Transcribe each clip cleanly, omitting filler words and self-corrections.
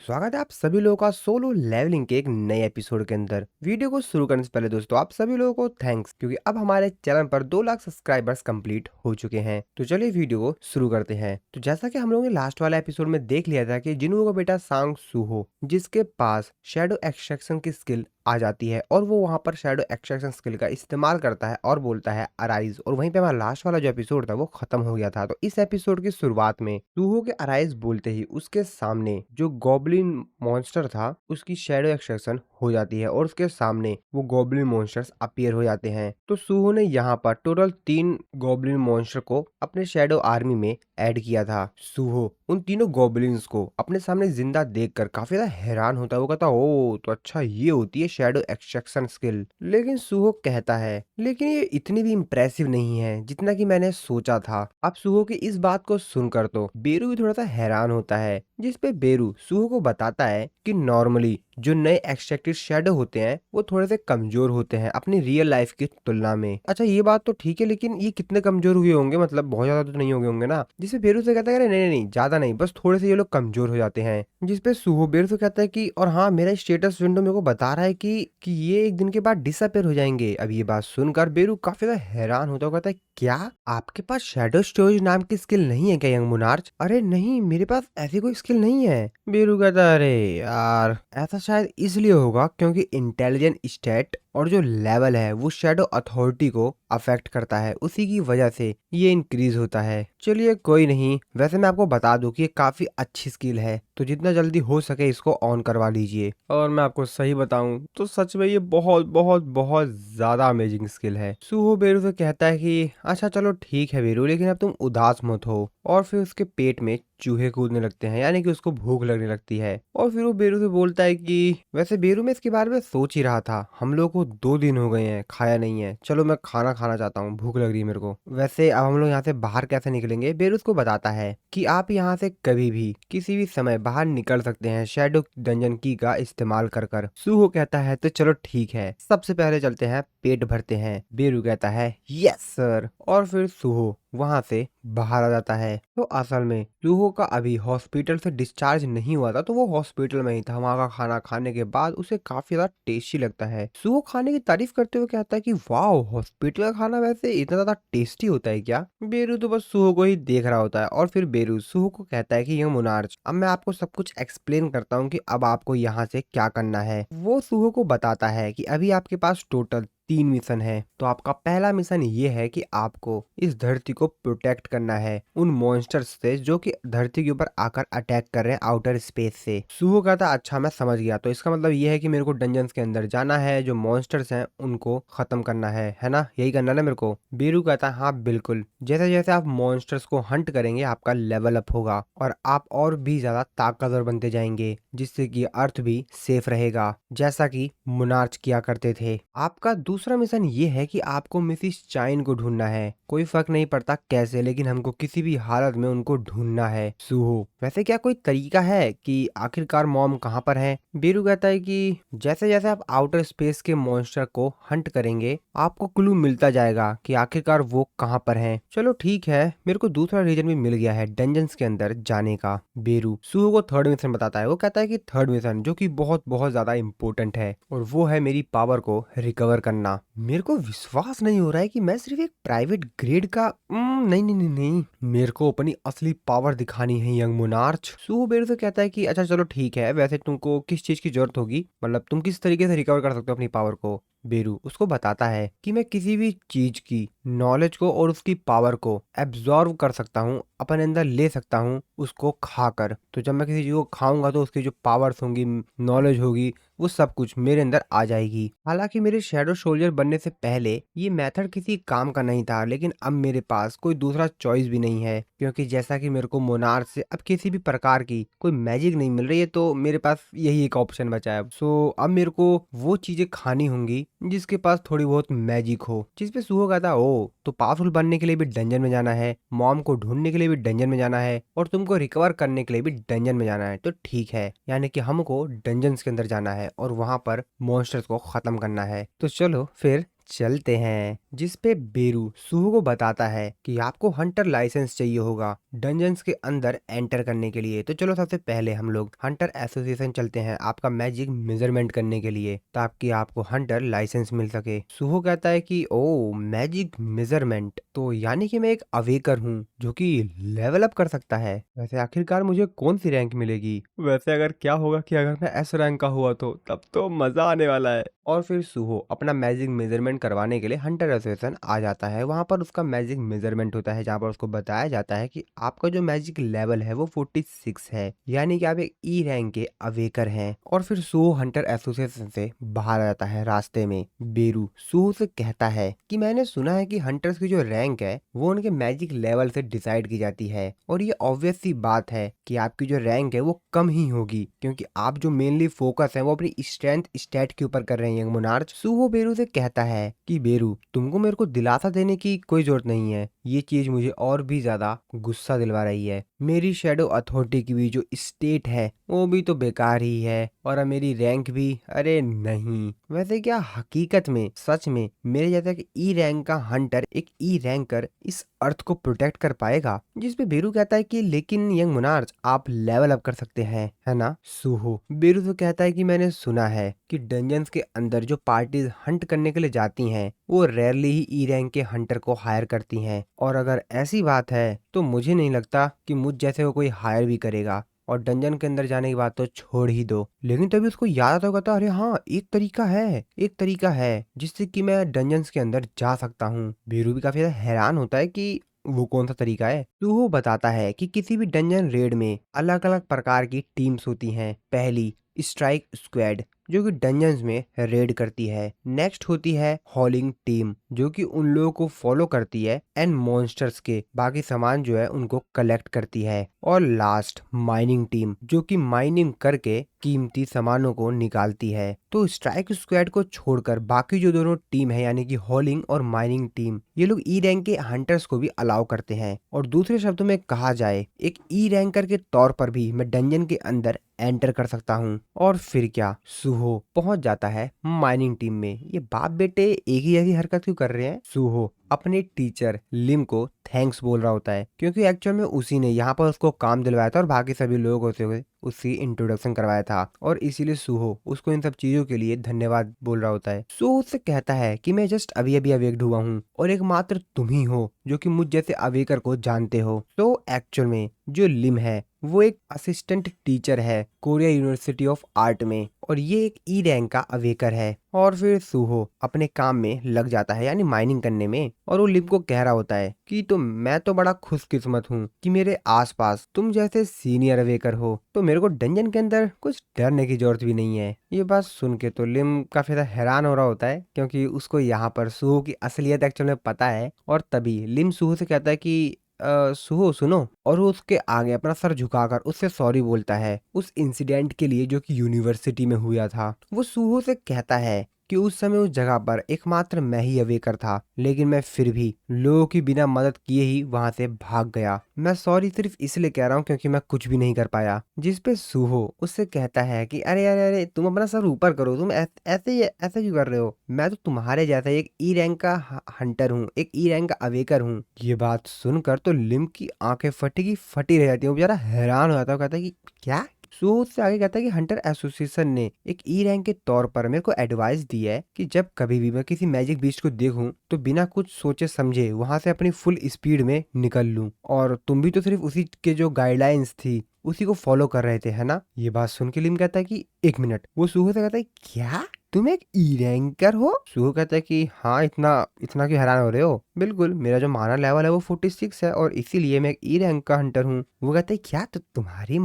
स्वागत है आप सभी लोगों का सोलो लेवलिंग के एक नए एपिसोड के अंदर। वीडियो को शुरू करने से पहले दोस्तों आप सभी लोगों को थैंक्स, क्योंकि अब हमारे चैनल पर 2 लाख सब्सक्राइबर्स कंप्लीट हो चुके हैं। तो चलिए वीडियो को शुरू करते हैं। तो जैसा कि हम लोगों ने लास्ट वाला एपिसोड में देख लिया था कि जिन्हों का बेटा सांग सूहो, जिसके पास शैडो एक्सट्रैक्शन की स्किल आ जाती है और वो वहां पर शैडो एक्सट्रैक्शन स्किल का इस्तेमाल करता है और बोलता है अराइज। और वहीं पे हमारा लास्ट वाला जो एपिसोड था वो खत्म हो गया था। तो इस एपिसोड की शुरुआत में सूहो के अराइज बोलते ही उसके सामने जो गॉब्लिन मॉन्स्टर था उसकी शैडो एक्सट्रैक्शन हो जाती है और उसके सामने वो गॉब्लिन मॉन्स्टर्स अपीयर हो जाते हैं। तो सूहो ने यहाँ पर टोटल 3 गॉब्लिन मॉन्स्टर को अपने शैडो आर्मी में ऐड किया था। सूहो उन तीनों गॉब्लिन्स को अपने सामने जिंदा देखकर काफी ज्यादा हैरान होता है। वो कहता ओ तो अच्छा ये होती है शैडो एक्सट्रैक्शन स्किल। लेकिन सूहो कहता है लेकिन ये इतनी भी इम्प्रेसिव नहीं है जितना कि मैंने सोचा था। अब सूहो की इस बात को सुनकर तो बेरू भी थोड़ा सा हैरान होता है, जिसपे बेरू सूहो को बताता है कि नॉर्मली जो नए एक्सट्रैक्टेड शैडो होते हैं वो थोड़े से कमजोर होते हैं अपनी रियल लाइफ की तुलना में। अच्छा ये बात तो ठीक है, लेकिन ये कितने कमजोर हुए होंगे, मतलब बहुत ज्यादा तो नहीं हो गए होंगे ना। जिसपे बेरू से कहता है अरे नहीं नहीं ज्यादा नहीं, बस थोड़े से ये लोग कमजोर हो जाते हैं। जिसपे सूहो बेरू से कहता है कि और हाँ मेरा स्टेटस विंडो मेरे को बता रहा है कि ये एक दिन के बाद डिसअपेयर हो जाएंगे। अब ये बात सुनकर बेरू काफी ज्यादा हैरान होता है। कहता है क्या आपके पास शैडो स्टोरेज नाम की स्किल नहीं है क्या यंग मोनार्च? अरे नहीं मेरे पास ऐसी कोई स्किल नहीं है। बेरू कहता है अरे यार ऐसा शायद इसलिए होगा क्योंकि इंटेलिजेंट स्टेट और जो लेवल है वो शैडो अथॉरिटी को अफेक्ट करता है, उसी की वजह से ये इंक्रीज होता है। चलिए कोई नहीं, वैसे मैं आपको बता दूं कि ये काफी अच्छी स्किल है, तो जितना जल्दी हो सके इसको ऑन करवा लीजिए। और मैं आपको सही बताऊं तो सच में ये बहुत बहुत बहुत ज्यादा अमेजिंग स्किल है। सूहो बेरू से कहता है कि अच्छा चलो ठीक है बेरू, लेकिन अब तुम उदास मत हो। और फिर उसके पेट में चूहे कूदने लगते हैं, यानी कि उसको भूख लगने लगती है। और फिर वो बेरू से बोलता है कि वैसे बेरू मैं इसके बारे में सोच ही रहा था, हम लोग को 2 दिन हो गए हैं खाया नहीं है, चलो मैं खाना खाना चाहता हूँ, भूख लग रही है मेरे को। वैसे अब हम लोग यहाँ से बाहर कैसे निकलेंगे? बेरू उसको बताता है कि आप यहाँ से कभी भी किसी भी समय बाहर निकल सकते हैं शैडो डंजन की का इस्तेमाल कर कर। सूहो कहता है तो चलो ठीक है, सबसे पहले चलते हैं पेट भरते हैं। बेरू कहता है यस सर। और फिर सूहो वहां से बाहर आ जाता है। तो असल में सूहो का अभी हॉस्पिटल से डिस्चार्ज नहीं हुआ था, तो वो हॉस्पिटल में ही था। वहां का खाना खाने के बाद उसे काफी ज्यादा टेस्टी लगता है। सूहो खाने की तारीफ करते हुए कहता है कि वाह हॉस्पिटल का खाना वैसे इतना ज्यादा टेस्टी होता है क्या? बेरू तो बस सूहो को ही देख रहा होता है। और फिर बेरू सूहो को कहता है कि ये मोनार्च अब मैं आपको सब कुछ एक्सप्लेन करता हूँ कि अब आपको यहाँ से क्या करना है। वो सूहो को बताता है कि अभी आपके पास टोटल 3 मिशन है। तो आपका पहला मिशन ये है कि आपको इस धरती को प्रोटेक्ट करना है उन मॉन्स्टर्स से जो कि धरती के ऊपर आकर अटैक कर रहे हैं आउटर स्पेस से। सूहो कहता अच्छा मैं समझ गया, तो इसका मतलब ये है कि मेरे को डंजन्स के अंदर जाना है, जो मॉन्स्टर्स हैं उनको खत्म करना है ना? यही करना है मेरे को? बेरू कहता हाँ बिल्कुल, जैसे जैसे आप मॉन्स्टर्स को हंट करेंगे आपका लेवल अप होगा और आप और भी ज्यादा ताकतवर बनते जाएंगे, जिससे कि अर्थ भी सेफ रहेगा जैसा कि मोनार्च किया करते थे। आपका दूसरा मिशन ये है कि आपको मिसिस चाइन को ढूंढना है। कोई फर्क नहीं पड़ता कैसे, लेकिन हमको किसी भी हालत में उनको ढूंढना है। सूहो वैसे क्या कोई तरीका है कि आखिरकार मॉम कहाँ पर है? बेरू कहता है कि जैसे जैसे आप आउटर स्पेस के मॉन्स्टर को हंट करेंगे आपको क्लू मिलता जाएगा कि आखिरकार वो कहाँ पर हैं। चलो ठीक है, मेरे को दूसरा रीजन भी मिल गया है डंजन्स के अंदर जाने का। बेरू सूहो को थर्ड मिशन बताता है। वो कहता है कि थर्ड मिशन जो कि बहुत बहुत ज्यादा इंपॉर्टेंट है और वो है मेरी पावर को रिकवर करना। मेरे को विश्वास नहीं हो रहा है कि मैं सिर्फ एक प्राइवेट ग्रेड का नहीं नहीं नहीं नहीं, मेरे को अपनी असली पावर दिखानी है यंग मोनार्च। सूहो बेरू से कहता है कि अच्छा चलो ठीक है, वैसे तुमको किस चीज की जरूरत होगी, मतलब तुम किस तरीके से रिकवर कर सकते हो अपनी पावर को? बेरू उसको बताता है कि मैं किसी भी चीज की नॉलेज को और उसकी पावर को एब्जॉर्व कर सकता हूँ, अपने अंदर ले सकता हूँ उसको खाकर। तो जब मैं किसी चीज को खाऊंगा तो उसकी जो पावर्स होंगी, नॉलेज होगी, वो सब कुछ मेरे अंदर आ जाएगी। हालांकि मेरे शैडो सोल्जर बनने से पहले ये मेथड किसी काम का नहीं था, लेकिन अब मेरे पास कोई दूसरा चॉइस भी नहीं है, क्योंकि जैसा कि मेरे को मोनार्च से अब किसी भी प्रकार की कोई मैजिक नहीं मिल रही है, तो मेरे पास यही एक ऑप्शन बचा है। सो अब मेरे को वो चीजें खानी होंगी जिसके पास थोड़ी बहुत मैजिक हो। जिसपे सूहो कहता ओ तो पावरफुल बनने के लिए भी डंजन में जाना है, मॉम को ढूंढने के लिए भी डंजन में जाना है, और तुमको रिकवर करने के लिए भी डंजन में जाना है। तो ठीक है, यानी कि हमको डंजन्स के अंदर जाना है और वहां पर मॉन्स्टर्स को खत्म करना है। तो चलो फिर चलते हैं। जिसपे बेरू सुहो को बताता है कि आपको हंटर लाइसेंस चाहिए होगा डंजन्स के अंदर एंटर करने के लिए। तो चलो सबसे पहले हम लोग हंटर एसोसिएशन चलते हैं आपका मैजिक मेजरमेंट करने के लिए, ताकि आपको हंटर लाइसेंस मिल सके। सुहो कहता है कि ओ मैजिक मेजरमेंट, तो यानी कि मैं एक अवेकर हूँ जो कि लेवल अप कर सकता है। वैसे आखिरकार मुझे कौन सी रैंक मिलेगी? वैसे अगर क्या होगा कि अगर मैं एस रैंक का हुआ तो तब तो मजा आने वाला है। और फिर सुहो अपना मैजिक मेजरमेंट करवाने के लिए हंटर एसोसिएशन आ जाता है। वहां पर उसका मैजिक मेजरमेंट होता है, जहां पर उसको बताया जाता है कि आपका जो मैजिक लेवल है वो 46 है, यानी कि आप एक ई रैंक के अवेकर हैं। और फिर सुहो हंटर एसोसिएशन से बाहर आ जाता है। रास्ते में बेरू सुहो से कहता है कि मैंने सुना है कि हंटर्स की जो रैंक है वो उनके मैजिक लेवल से डिसाइड की जाती है, और ये ऑब्वियस सी बात है कि आपकी जो रैंक है वो कम ही होगी, क्योंकि आप जो मेनली फोकस है वो अपनी स्ट्रेंथ स्टैट के ऊपर कर रहे हैं। मोनार्च सुहो बेरू से कहता है कि बेरू तुमको मेरे को दिलासा देने की कोई जरूरत नहीं है, ये चीज मुझे और भी ज्यादा गुस्सा दिलवा रही है। मेरी शेडो अथॉरिटी की भी जो स्टेट है वो भी तो बेकार ही है, और अब मेरी रैंक भी, अरे नहीं। वैसे क्या हकीकत में सच में मेरे जैसा कि ई रैंक का हंटर एक ई रैंकर इस अर्थ को प्रोटेक्ट कर पाएगा? जिसपे बेरू कहता है कि लेकिन यंग मोनार्च आप लेवल अप कर सकते हैं, है ना? सुहो बेरू तो कहता है कि मैंने सुना है कि डंजन्स के अंदर जो पार्टीज हंट करने के लिए जाती हैं वो रेयरली ही ई रैंक के हंटर को हायर करती हैं, और अगर ऐसी बात है तो मुझे नहीं लगता कि मुझ जैसे को कोई हायर भी करेगा। और डंजन के अंदर जाने की बात तो छोड़ ही दो। लेकिन तभी उसको याद आता होगा, अरे हाँ एक तरीका है जिससे कि मैं डंजन्स के अंदर जा सकता हूँ। बीरू भी काफी ज्यादा हैरान होता है कि वो कौन सा तरीका है। तो वो बताता है कि किसी भी डंजन रेड में अलग अलग प्रकार की टीम्स होती हैं। पहली स्ट्राइक स्क्वाड जो कि डंजन्स में रेड करती है। नेक्स्ट होती है हॉलिंग टीम जो कि उन लोगों को फॉलो करती है एंड मॉन्स्टर्स के बाकी सामान जो है उनको कलेक्ट करती है। और लास्ट माइनिंग टीम जो कि माइनिंग करके कीमती सामानों को निकालती है। तो स्ट्राइक स्क्वाड को छोड़कर बाकी जो दोनों टीम है यानी कि हॉलिंग और माइनिंग टीम, ये लोग ई रैंक के हंटर्स को भी अलाउ करते हैं। और दूसरे शब्दों में कहा जाए एक ई रैंकर के तौर पर भी मैं डंजन के अंदर एंटर कर सकता हूँ। और फिर क्या, सुहो पहुंच जाता है माइनिंग टीम में। ये बाप बेटे एक ही ऐसी हरकत क्यों कर रहे हैं? सुहो अपने टीचर लिम को थैंक्स बोल रहा होता है, क्योंकि एक्चुअल में उसी ने यहाँ पर उसको काम दिलवाया था और बाकी सभी लोग होते हुए उसकी इंट्रोडक्शन करवाया था, और इसीलिए सुहो उसको इन सब चीजों के लिए धन्यवाद बोल रहा होता है। सुहो उससे कहता है कि मैं जस्ट अभी अभी अवेक्ड हुआ हूँ और एकमात्र तुम ही हो जो कि मुझ जैसे अवेकर को जानते हो। तो एक्चुअल में जो लिम है वो एक असिस्टेंट टीचर है कोरिया यूनिवर्सिटी ऑफ आर्ट में, और ये एक ई रैंक का अवेकर है। और फिर सुहो अपने काम में लग जाता है यानी माइनिंग करने में, और वो लिम को कह रहा होता है कि मैं तो बड़ा खुशकिस्मत हूँ कि मेरे आसपास तुम जैसे सीनियर अवेकर हो, तो मेरे को डंजन के अंदर कुछ डरने की जरूरत भी नहीं है। ये बात सुन के तो लिम काफी ज्यादा हैरान हो रहा होता है, क्योंकि उसको यहाँ पर सुहो की असलियत एक्चुअल में पता है। और तभी लिम सुहो से कहता है कि सुहो सुनो, और वो उसके आगे अपना सर झुकाकर उससे सॉरी बोलता है उस इंसिडेंट के लिए जो कि यूनिवर्सिटी में हुआ था। वो सुहो से कहता है कि उस समय उस जगह पर एकमात्र मैं ही अवेकर था, लेकिन मैं फिर भी लोगों की बिना मदद किए ही वहां से भाग गया। मैं सॉरी सिर्फ इसलिए कह रहा हूँ क्योंकि मैं कुछ भी नहीं कर पाया। जिसपे सुहो उससे कहता है कि अरे अरे अरे तुम अपना सर ऊपर करो, तुम ऐसे क्यों कर रहे हो? मैं तो तुम्हारे जैसा एक ई रैंक का हंटर हूँ, एक ई रैंक का अवेकर हूँ। ये बात सुनकर तो लिम की आंखें फटी की फटी रह जाती है। वो बेचारा हैरान हो जाता है, कहता है कि क्या? सो उससे आगे कहता है कि हंटर एसोसिएशन ने एक ई रैंक के तौर पर मेरे को एडवाइस दी है कि जब कभी भी मैं किसी मैजिक बीस्ट को देखूं तो बिना कुछ सोचे समझे वहां से अपनी फुल स्पीड में निकल लूं, और तुम भी तो सिर्फ उसी के जो गाइडलाइंस थी उसी को फॉलो कर रहे थे, है ना? ये बात सुन के लिम कहता है कि एक मिनट। वो सुहो से कहता है क्या तुम एक ई रैंकर हो? सुहो कहता है कि हाँ, इतना इतना क्यों हैरान हो रहे हो? बिल्कुल, मेरा जो माना लेवल है वो 46 है और इसीलिए मैं एक ई रैंक का हंटर हूँ। वो कहते हैं क्या, तो तुम्हारी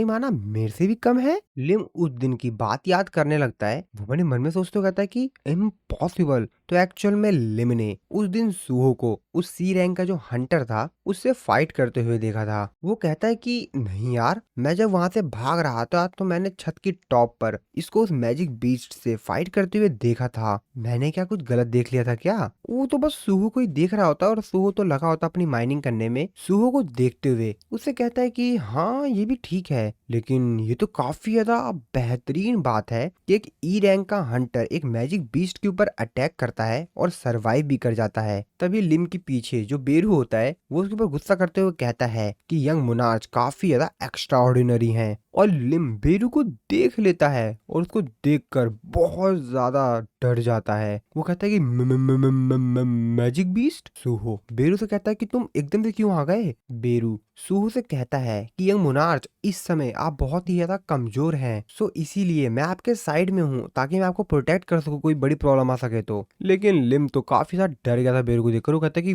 माना मेरे से भी कम है? लिम उस दिन की बात याद करने लगता है। वो अपने मन में सोचते कहता है कि इम्पॉसिबल। तो एक्चुअल में लिम ने उस दिन सुहो को उस सी रैंक का जो हंटर था उससे फाइट करते हुए देखा था। वो कहता है कि नहीं यार, मैं जब वहां से भाग रहा था तो मैंने छत की टॉप पर इसको उस मैजिक बीस्ट से फाइट करते हुए देखा था। मैंने क्या कुछ गलत देख लिया था क्या? वो तो बस सुहो को ही देख रहा होता और सुहो तो लगा होता अपनी माइनिंग करने में। सुहो को देखते हुए उससे कहता है कि हाँ ये भी ठीक है, लेकिन ये तो काफी ज्यादा बेहतरीन बात है कि एक ई रैंक का हंटर एक मैजिक बीस्ट के ऊपर अटैक करता करता है और सरवाइव भी कर जाता है। तभी लिम के पीछे जो बेरू होता है वो उसके ऊपर गुस्सा करते हुए कहता है कि यंग मोनार्च काफी ज्यादा एक्स्ट्रा ऑर्डिनरी है। और लिम बेरू को देख लेता है और उसको देखकर बहुत ज्यादा डर जाता है। वो कहता है कि मैजिक बीस्ट। सूहो बेरू से कहता है कि तुम एकदम से क्यों आ गए। बेरू सूहो से कहता है कि यंग मोनार्च इस समय आप बहुत ही ज्यादा कमजोर हैं, सो इसीलिए मैं आपके साइड में हूँ ताकि मैं आपको प्रोटेक्ट कर सकूं कोई बड़ी प्रॉब्लम आ सके तो। लेकिन लिम तो काफी ज्यादा डर गया था बेरू को देखकर। वो कहता है कि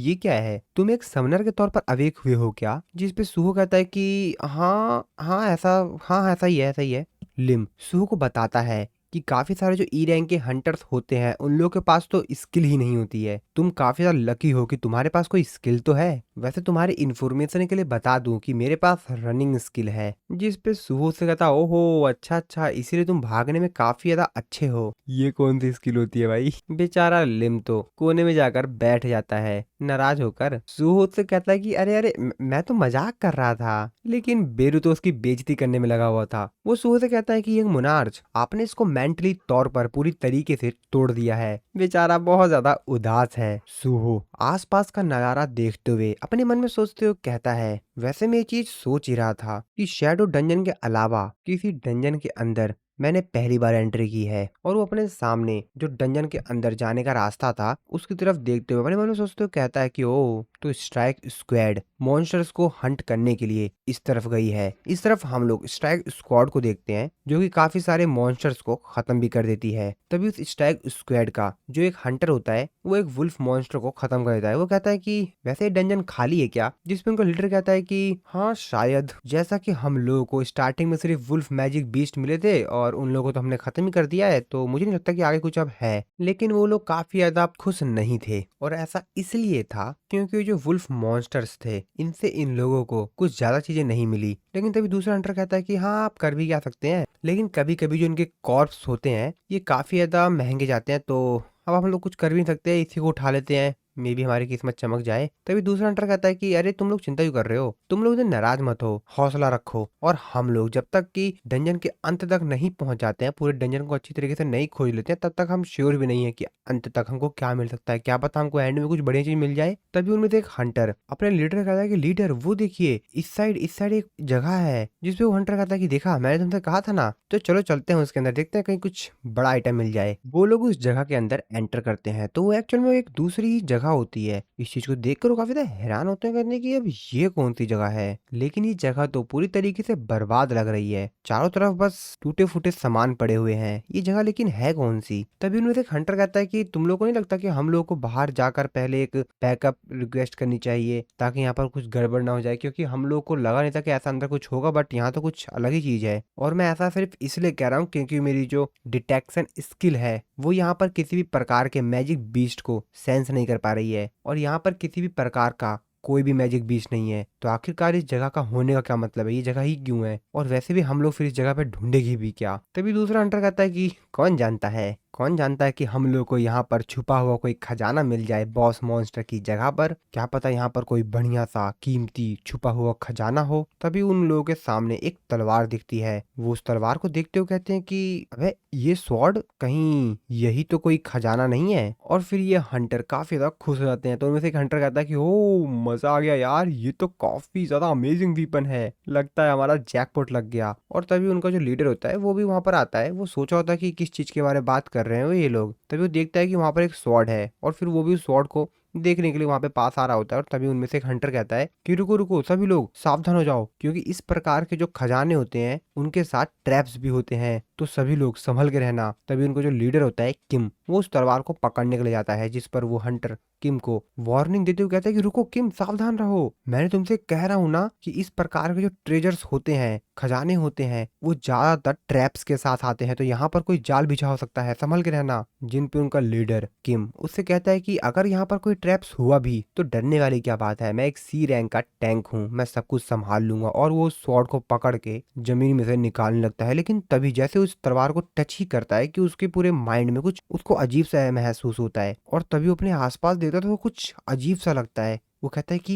ये क्या है, तुम एक समनर के तौर पर अवेक हुए हो क्या। जिसपे सूहो कहता है कि हाँ हाँ ऐसा, हाँ ऐसा ही है, ऐसा ही है। लिम सूहो को बताता है कि काफी सारे जो ई रैंक के हंटर्स होते हैं उन लोगों के पास तो स्किल ही नहीं होती है। तुम काफी ज्यादा लकी हो कि तुम्हारे पास कोई स्किल तो है। वैसे तुम्हारे इन्फॉर्मेशन के लिए बता दूं कि मेरे पास रनिंग स्किल है। जिस पे सुहो से कहता ओहो अच्छा अच्छा, इसीलिए तुम भागने में काफी ज्यादा अच्छे हो। ये कौन सी स्किल होती है भाई। बेचारा लिम तो कोने में जाकर बैठ जाता है नाराज होकर। सुहो से कहता है कि अरे अरे मैं तो मजाक कर रहा था। लेकिन बेरू तो उसकी बेइज्जती करने में लगा हुआ था। वो सुहो से कहता है कि यंग मोनार्च आपने इसको मेंटली तौर पर पूरी तरीके से तोड़ दिया है। बेचारा बहुत ज्यादा उदास है। सुहो आसपास का नजारा देखते हुए अपने मन में सोचते हुए कहता है वैसे मैं ये चीज सोच ही रहा था कि शैडो डंजन के अलावा किसी डंजन के अंदर मैंने पहली बार एंट्री की है। और वो अपने सामने जो डंजन के अंदर जाने का रास्ता था उसकी तरफ देखते हुए अपने मन में सोचते हुए कहता है कि ओ तो स्ट्राइक स्क्वाड मॉन्स्टर्स को हंट करने के लिए इस तरफ गई है। इस तरफ हम लोग स्ट्राइक स्क्वाड को देखते हैं जो कि काफी सारे मॉन्स्टर्स को खत्म भी कर देती है। तभी उस स्ट्राइक स्क्वाड का जो एक हंटर होता है वो एक वुल्फ मॉन्स्टर को खत्म कर देता है। वो कहता है कि वैसे डंजन खाली है क्या। जिसमें उनका लीडर कहता है कि हाँ शायद, जैसा कि हम लोगों को स्टार्टिंग में सिर्फ वुल्फ मैजिक बीस्ट मिले थे और उन लोगों को तो हमने खत्म ही कर दिया है, तो मुझे नहीं लगता कि आगे कुछ अब है। लेकिन वो लोग काफी ज्यादा खुश नहीं थे और ऐसा इसलिए था क्योंकि जो वुल्फ मॉन्स्टर्स थे इनसे इन लोगों को कुछ ज्यादा चीजें नहीं मिली। लेकिन तभी दूसरा हंटर कहता है कि हाँ आप कर भी क्या सकते हैं, लेकिन कभी कभी जो इनके कॉर्प्स होते हैं ये काफी ज्यादा महंगे जाते हैं, तो अब हम लोग कुछ कर भी नहीं सकते, इसी को उठा लेते हैं, मे भी हमारी किस्मत चमक जाए। तभी दूसरा हंटर कहता है कि अरे तुम लोग चिंता क्यों कर रहे हो, तुम लोग इधर नाराज मत हो, हौसला रखो। और हम लोग जब तक कि डंजन के अंत तक नहीं पहुंच जाते हैं, पूरे डंजन को अच्छी तरीके से नहीं खोज लेते हैं, तब तक हम श्योर भी नहीं है कि अंत तक हमको क्या मिल सकता है। क्या पता हमको एंड में कुछ बढ़िया चीज मिल जाए। तभी उनमें से एक हंटर अपने लीडर कहता है कि लीडर वो देखिए इस साइड एक जगह है। जिसपे वो हंटर कहता है कि देखा मैंने तुमसे कहा था ना, तो चलो चलते हैं उसके अंदर, देखते हैं कहीं कुछ बड़ा आइटम मिल जाए। वो लोग उस जगह के अंदर एंटर करते हैं तो वो एक्चुअल में एक दूसरी ही जगह होती है। इस चीज को देखकर वो काफी ज्यादा हैरान होते हैं, कहते हैं कि अब ये कौन सी जगह है। लेकिन ये जगह तो पूरी तरीके से बर्बाद लग रही है, चारों तरफ बस टूटे फूटे सामान पड़े हुए हैं। ये जगह लेकिन है कौन सी। तभी उनमें से एक हंटर कहता है कि तुम लोग को नहीं लगता कि हम लोग को बाहर जाकर पहले एक बैकअप रिक्वेस्ट करनी चाहिए ताकि यहाँ पर कुछ गड़बड़ ना हो जाए, क्योंकि हम लोग को लगा नहीं था कि ऐसा अंदर कुछ होगा, बट यहाँ तो कुछ अलग ही चीज है। और मैं ऐसा सिर्फ इसलिए कह रहा हूँ क्योंकि मेरी जो डिटेक्शन स्किल है वो यहाँ पर किसी भी प्रकार के मैजिक बीस्ट को सेंस नहीं कर पा रही है, और यहाँ पर किसी भी प्रकार का कोई भी मैजिक बीस्ट नहीं है। तो आखिरकार इस जगह का होने का क्या मतलब है, ये जगह ही क्यों है, और वैसे भी हम लोग फिर इस जगह पे ढूंढेगी भी क्या। तभी दूसरा हंटर कहता है कि कौन जानता है कि हम लोग को यहाँ पर छुपा हुआ कोई खजाना मिल जाए बॉस मॉन्स्टर की जगह पर। क्या पता यहाँ पर कोई बढ़िया सा कीमती छुपा हुआ खजाना हो। तभी उन लोगों के सामने एक तलवार दिखती है। वो उस तलवार को देखते हुए कहते हैं कि अबे ये स्वॉर्ड कहीं यही तो कोई खजाना नहीं है। और फिर ये हंटर काफी ज्यादा खुश हो जाते हैं। तो उनमें से एक हंटर कहता है कि ओ मजा आ गया यार, ये तो काफी ज्यादा अमेजिंग वीपन है, लगता है हमारा जैकपॉट लग गया। और तभी उनका जो लीडर होता है वो भी वहां पर आता है। वो सोचा होता है कि किस चीज के बारे में बात कर रहे हैं ये लोग। तभी वो देखता है कि वहां पर एक स्वॉर्ड है, और फिर वो भी उस स्वॉर्ड को देखने के लिए वहां पे पास आ रहा होता है। और तभी उनमें से एक हंटर कहता है कि रुको रुको सभी लोग सावधान हो जाओ, क्योंकि इस प्रकार के जो खजाने होते हैं उनके साथ ट्रैप्स भी होते हैं, तो सभी लोग संभल के रहना। तभी उनको जो लीडर होता है किम, वो उस तलवार को पकड़ने के लिए जाता है, जिस पर वो हंटर किम को वार्निंग देते हुए कहता है कि रुको किम सावधान रहो, मैंने तुमसे कह रहा हूं ना कि इस प्रकार के जो ट्रेजर्स होते हैं, खजाने होते हैं, वो ज्यादातर ट्रैप्स के साथ आते हैं, तो यहाँ पर कोई जाल बिछा हो सकता है, संभल के रहना। जिन पे उनका लीडर किम उससे कहता है कि अगर यहाँ पर कोई ट्रैप्स हुआ भी तो डरने वाली क्या बात है, मैं एक सी रैंक का टैंक हूँ, मैं सब कुछ संभाल लूंगा। और वो स्वॉर्ड को पकड़ के जमीन में से निकालने लगता है। लेकिन तभी जैसे उस तलवार को टच ही करता है कि उसके पूरे माइंड में कुछ उसको अजीब सा महसूस होता है, और तभी वो अपने आसपास देखता है तो वो कुछ अजीब सा लगता है। वो कहता है कि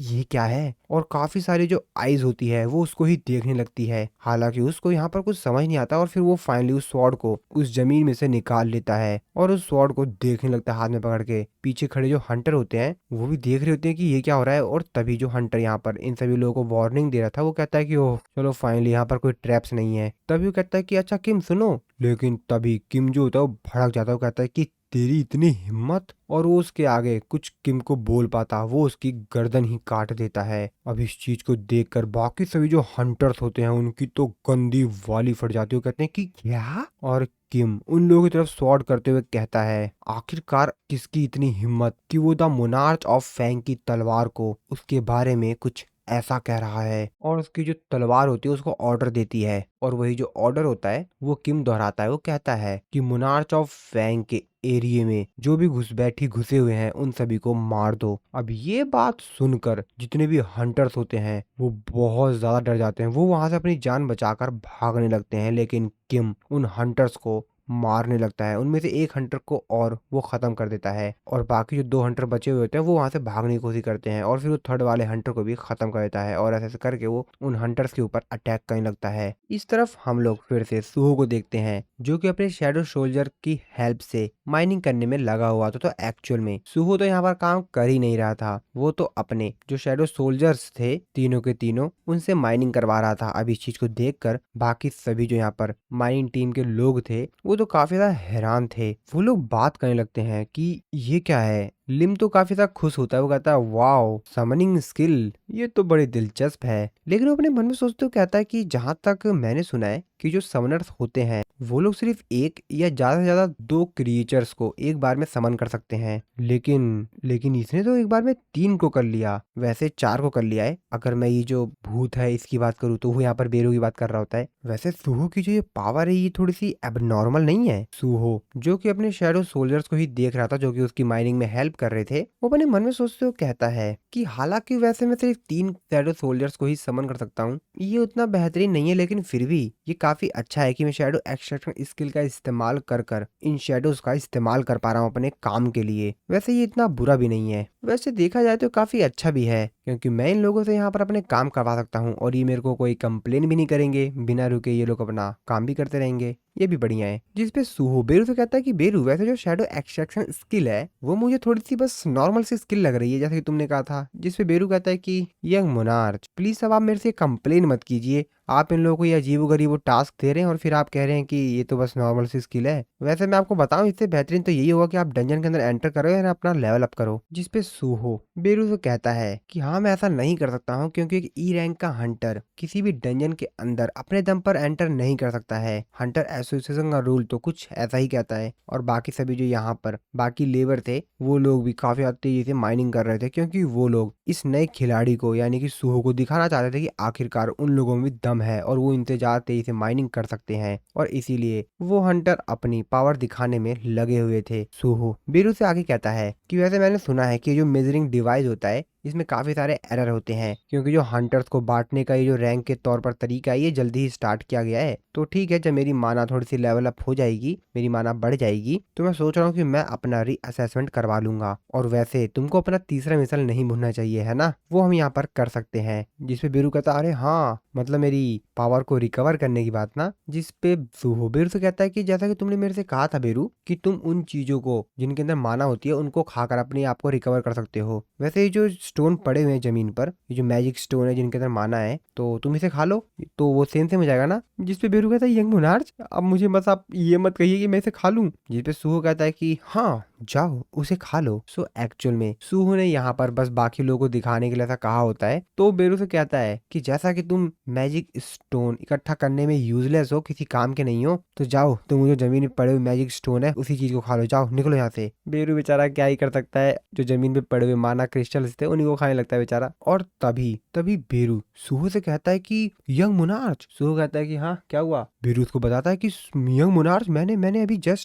ये क्या है, और काफी सारी जो आईज होती है वो उसको ही देखने लगती है। हालांकि उसको यहाँ पर कुछ समझ नहीं आता और फिर वो फाइनली उस स्वॉर्ड को उस जमीन में से निकाल लेता है और उस स्वॉर्ड को देखने लगता है हाथ में पकड़ के। पीछे खड़े जो हंटर होते हैं वो भी देख रहे होते हैं कि ये क्या हो रहा है, और तभी जो हंटर यहाँ पर इन सभी लोगों को वार्निंग दे रहा था वो कहता है कि ओह चलो फाइनली यहाँ पर कोई ट्रैप्स नहीं है। तभी वो कहता है कि अच्छा किम सुनो, लेकिन तभी किम जो होता है वो भड़क जाता है। वो कहता है कि तेरी इतनी हिम्मत, और वो उसके आगे कुछ किम को बोल पाता, वो उसकी गर्दन ही काट देता है। अब इस चीज को देखकर बाकी सभी जो हंटर्स होते हैं उनकी तो गंदी वाली फट जाती है। वो कहते हैं कि क्या, और किम उन लोगों की तरफ स्वॉर्ड करते हुए कहता है आखिरकार किसकी इतनी हिम्मत कि वो द मोनार्च ऑफ फैंग की तलवार को उसके बारे में कुछ ऐसा कह रहा है, और उसकी जो तलवार होती है उसको ऑर्डर देती है। और वही जो ऑर्डर होता है वो किम दोहराता है। वो कहता है कि मोनार्च ऑफ फैंग के एरिया में जो भी घुसपैठी घुसे हुए हैं उन सभी को मार दो। अब ये बात सुनकर जितने भी हंटर्स होते हैं वो बहुत ज्यादा डर जाते हैं। वो वहां से अपनी जान बचाकर भागने लगते हैं, लेकिन किम उन हंटर्स को मारने लगता है। उनमें से एक हंटर को और वो खत्म कर देता है, और बाकी जो 2 हंटर बचे हुए होते हैं वो वहां से भागने की कोशिश करते हैं, और फिर वो थर्ड वाले हंटर को भी खत्म कर देता है। और ऐसे ऐसे करके वो उन हंटर्स के ऊपर अटैक करने लगता है। इस तरफ हम लोग फिर से सुहो को देखते हैं जो कि अपने शैडो सोल्जर की हेल्प से माइनिंग करने में लगा हुआ था। तो एक्चुअल में सुहो तो यहाँ पर काम कर ही नहीं रहा था, वो तो अपने जो शैडो सोल्जर्स थे तीनों के तीनों उनसे माइनिंग करवा रहा था। अब इस चीज को देखकर बाकी सभी जो यहाँ पर माइनिंग टीम के लोग थे वो तो काफी ज्यादा हैरान थे। वो लोग बात करने लगते हैं कि ये क्या है। लिम तो काफी ज्यादा खुश होता है। वो कहता है वाओ समनिंग स्किल, ये तो बड़ी दिलचस्प है। लेकिन वो अपने मन में सोचते हुए कहता है कि जहां तक मैंने सुना है कि जो समनर्स होते हैं वो लोग सिर्फ एक या ज्यादा से ज्यादा 2 क्रिएचर्स को एक बार में समन कर सकते हैं, लेकिन इसने तो एक बार में 3 को कर लिया, वैसे 4 को कर लिया है। अगर मैं ये जो भूत है इसकी बात करूँ तो वो यहाँ पर बेरू की बात कर रहा होता है। वैसे सुहो की जो ये पावर है ये थोड़ी सी एबनॉर्मल नहीं है। सुहो जो कि अपने शैडो सोल्जर्स को ही देख रहा था जो कि उसकी माइनिंग में हेल्प कर रहे थे, वो अपने मन में सोचते हुए कहता है कि हालांकि वैसे मैं सिर्फ 3 शैडो सोल्जर्स को ही समन कर सकता हूँ, ये उतना बेहतरीन नहीं है, लेकिन फिर भी ये काफी अच्छा है कि मैं शैडो एक्सट्रैक्शन स्किल का इस्तेमाल कर कर इन शैडोज का इस्तेमाल कर पा रहा हूँ अपने काम के लिए। वैसे ये इतना बुरा भी नहीं है, वैसे देखा जाए तो काफी अच्छा भी है, क्योंकि मैं इन लोगों से यहाँ पर अपने काम करवा सकता हूँ और ये मेरे को कोई कंप्लेन भी नहीं करेंगे। बिना रुके ये लोग अपना काम भी करते रहेंगे, ये भी बढ़िया है। जिसपे सुहो बेरू से कहता है कि बेरू वैसे जो शैडो एक्सट्रैक्शन स्किल है वो मुझे थोड़ी सी बस नॉर्मल सी स्किल लग रही है जैसे कि तुमने कहा था। जिसपे बेरू कहता है कि यंग मोनार्च प्लीज अब आप मेरे से कंप्लेन मत कीजिए, आप इन लोगों को ये अजीबोगरीब टास्क दे रहे हैं और फिर आप कह रहे हैं कि ये तो बस नॉर्मल सी स्किल है। वैसे मैं आपको बताऊं इससे बेहतरीन तो यही होगा कि आप डंजन के अंदर एंटर करो और अपना लेवल अप करो। जिसपे सुहो बेरू से कहता है कि हाँ मैं ऐसा नहीं कर सकता हूँ, क्योंकि एक ई रैंक का हंटर किसी भी डंजन के अंदर अपने दम पर एंटर नहीं कर सकता है। हंटर एसोसिएशन का रूल तो कुछ ऐसा ही कहता है। और बाकी सभी जो यहाँ पर बाकी लेबर थे वो लोग भी काफी तेजी से माइनिंग कर रहे थे, क्योंकि वो लोग इस नए खिलाड़ी को यानी कि सुहो को दिखाना चाहते थे कि आखिरकार उन लोगों में भी दम है और वो इनसे ज्यादा तेजी से माइनिंग कर सकते हैं, और इसीलिए वो हंटर अपनी पावर दिखाने में लगे हुए थे। सुहो बीरू से आगे कहता है कि वैसे मैंने सुना है कि जो मेजरिंग डिवाइस होता है इसमें काफी सारे एरर होते हैं, क्योंकि जो हंटर्स को बांटने का ये जो रैंक के तौर पर तरीका है ये जल्दी ही स्टार्ट किया गया है। तो ठीक है, जब मेरी माना थोड़ी सी लेवल अप हो जाएगी, मेरी माना बढ़ जाएगी, तो मैं सोच रहा हूँ कि मैं अपना रीअसेसमेंट करवा लूंगा। और वैसे तुमको अपना तीसरा मिसल नहीं भूलना चाहिए है ना, वो हम यहाँ पर कर सकते हैं। जिसपे बीरू कहता अरे हाँ मतलब मेरी पावर को रिकवर करने की बात ना। जिसपे सुहो बेरू से कहता है कि जैसा कि तुमने मेरे से कहा था बेरू कि तुम उन चीजों को जिनके अंदर माना होती है उनको खाकर अपने आप को रिकवर कर सकते हो। वैसे ये जो स्टोन पड़े हुए हैं जमीन पर, ये जो मैजिक स्टोन है जिनके अंदर माना है, तो तुम इसे खा लो तो वो सेम सेम हो जाएगा ना। जिसपे बेरू कहता है यंग मोनार्च अब मुझे बस आप ये मत कहिए कि मैं इसे खा लूं। जिसपे सुहो कहता है कि हाँ जाओ उसे खा लो। सो एक्चुअल में सुहो ने यहाँ पर बस बाकी लोगों को दिखाने के लिए ऐसा कहा होता है। तो बेरू से कहता है कि जैसा कि तुम मैजिक स्टोन इकट्ठा करने में यूजलेस हो, किसी काम के नहीं हो, तो जाओ तुम जो जमीन पे पड़े हुए मैजिक स्टोन है उसी चीज को खा लो, जाओ निकलो यहाँ से। बेरू बेचारा क्या ही कर सकता है, जो जमीन पे पड़े हुए माना क्रिस्टल्स थे उन्हीं को खाने लगता है बेचारा। और तभी तभी बेरू सुहो से कहता है कि यंग मोनार्च। सुहो कहता है कि हाँ क्या हुआ। बेरू उसको बताता है कि यंग मोनार्च मैंने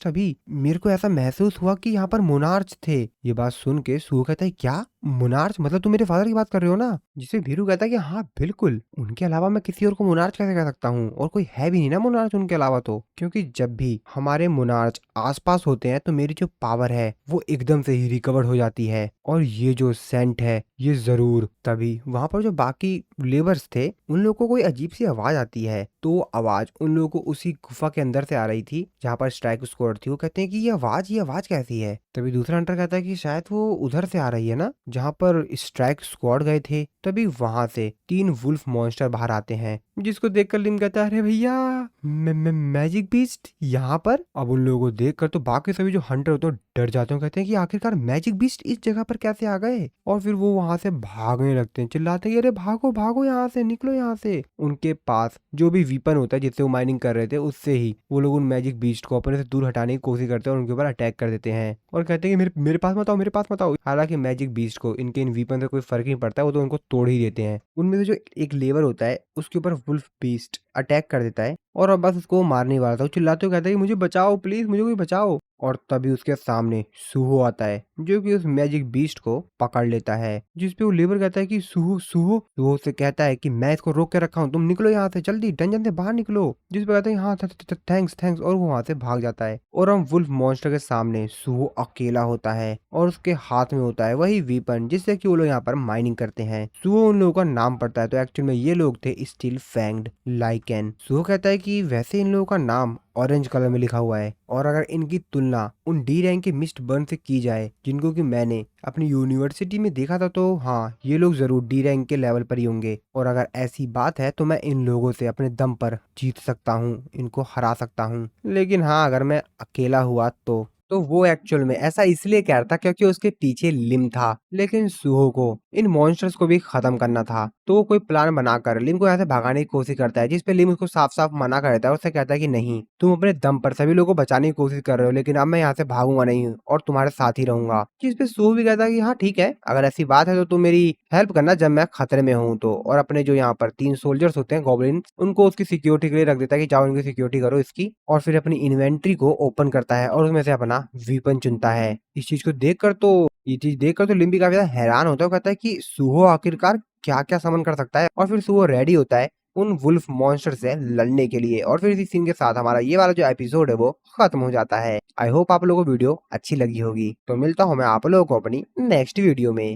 अभी मेरे को ऐसा महसूस हुआ कि यहाँ पर मोनार्च थे। ये बात सुन के सुहो कहता है क्या, मोनार्च मतलब तुम मेरे फादर की बात कर रहे हो ना? जिसपे वीरू कहता है कि हाँ बिल्कुल, उनके अलावा मैं किसी और को मोनार्च कैसे कह सकता हूँ? और कोई है भी नहीं ना मोनार्च उनके अलावा तो। क्योंकि जब भी हमारे मोनार्च आस-पास होते हैं तो मेरी जो पावर है वो एकदम से ही रिकवर हो जाती है। और ये जो सेंट है ये ज़रूर तभी वहाँ पर जो बाकी लेबर्स थे उन लोगों को कोई अजीब-सी आवाज़ आती है। तो वो आवाज़ उन लोगों को उसी गुफ़ा के अंदर से आ रही थी जहाँ पर स्ट्राइक स्क्वाड थी। वो कहते हैं कि ये आवाज़ कैसी है? तभी दूसरा हंटर कहता है कि शायद वो उधर से आ रही है ना जहाँ पर स्ट्राइक स्क्वाड गए थे। तभी वहां से 3 वुल्फ मॉन्स्टर बाहर आते हैं जिसको देखकर लिम कहता है अरे भैया मैजिक बीस्ट यहाँ पर। अब उन लोगों को देखकर तो बाकी सभी जो हंटर होते हैं डर जाते हैं, कहते हैं कि आखिरकार मैजिक बीस्ट इस जगह पर कैसे आ गए। और फिर वो वहां से भागने लगते हैं, चिल्लाते हैं कि अरे भागो भागो यहाँ से, निकलो यहाँ से। उनके पास जो भी वीपन होता है जिससे वो माइनिंग कर रहे थे उससे ही वो लोग उन मैजिक बीस्ट को अपने से दूर हटाने की कोशिश करते हैं और उनके ऊपर अटैक कर देते हैं और कहते हैं कि मेरे मेरे पास मत आओ, मेरे पास मत आओ। हालांकि मैजिक बीस्ट को इनके इन वीपन से कोई फर्क नहीं पड़ता है, वो तो उनको तोड़ ही देते हैं। उनमें से जो एक लेबर होता है उसके ऊपर वुल्फ बीस्ट अटैक कर देता है और अब बस उसको मारने वाला था। वो चिल्लाते हुए कहता है कि मुझे बचाओ प्लीज, मुझे कोई बचाओ। और तभी उसके सामने सूहो आता है जो कि उस मैजिक बीस्ट को पकड़ लेता है, जिसपे वो लेबर कहता है कि सूहो सूहो सूहो से कहता है कि मैं इसको रोक के रखा हूँ, तुम निकलो यहाँ से, जल्दी डंजन से बाहर निकलो। जिसपे कहता है हाँ थैंक्स थैंक्स, और वो वहां से भाग जाता है। और हम वुल्फ मॉन्स्टर के सामने सूहो अकेला होता है और उसके हाथ में होता है वही वीपन जिससे कि वो लोग यहाँ पर माइनिंग करते हैं। सूहो उन लोगों का नाम पड़ता है, तो एक्चुअल में ये लोग थे स्टील फैंग्ड लाइकेन। सूहो कहता है कि वैसे इन लोगों का नाम ऑरेंज कलर में लिखा हुआ है और अगर इनकी तुलना उन डी रैंक के मिस्ट बर्न से की जाए जिनको कि मैंने अपनी यूनिवर्सिटी में देखा था, तो हाँ ये लोग जरूर डी रैंक के लेवल पर ही होंगे। और अगर ऐसी बात है तो मैं इन लोगों से अपने दम पर जीत सकता हूँ, इनको हरा सकता हूँ। लेकिन हाँ अगर मैं अकेला हुआ तो वो एक्चुअल में ऐसा इसलिए कह रहा था क्योंकि उसके पीछे लिम था। लेकिन सूहो को इन मॉन्स्टर्स को भी खत्म करना था, तो वो कोई प्लान बनाकर लिम को यहाँ से भगाने की कोशिश करता है, जिसपे लिम उसको साफ साफ मना कर देता है। उससे कहता है कि नहीं, तुम अपने दम पर सभी लोगों को बचाने की कोशिश कर रहे हो, लेकिन अब मैं यहाँ से भागूंगा नहीं और तुम्हारे साथ ही रहूंगा। जिसपे सूहो भी कहता है कि हाँ ठीक है, अगर ऐसी बात है तो तुम मेरी हेल्प करना जब मैं खतरे में हूँ तो। और अपने जो यहाँ पर 3 सोल्जर्स होते हैं गॉब्लिन, उनको उसकी सिक्योरिटी के लिए रख देता है कि जाओ इनकी सिक्योरिटी करो इसकी। और फिर अपनी इन्वेंट्री को ओपन करता है और उसमें से अपना वीपन चुनता है। इस चीज को देखकर तो ये चीज देखकर तो लिम भी काफी ज्यादा हैरान होता है। वो कहता है कि सूहो आखिरकार क्या क्या समन कर सकता है। और फिर सूहो रेडी होता है उन वुल्फ मॉन्स्टर से लड़ने के लिए। और फिर इसी सीन के साथ हमारा ये वाला जो एपिसोड है वो खत्म हो जाता है। आई होप आप लोगों को वीडियो अच्छी लगी होगी। तो मिलता हूँ मैं आप लोगों को अपनी नेक्स्ट वीडियो में।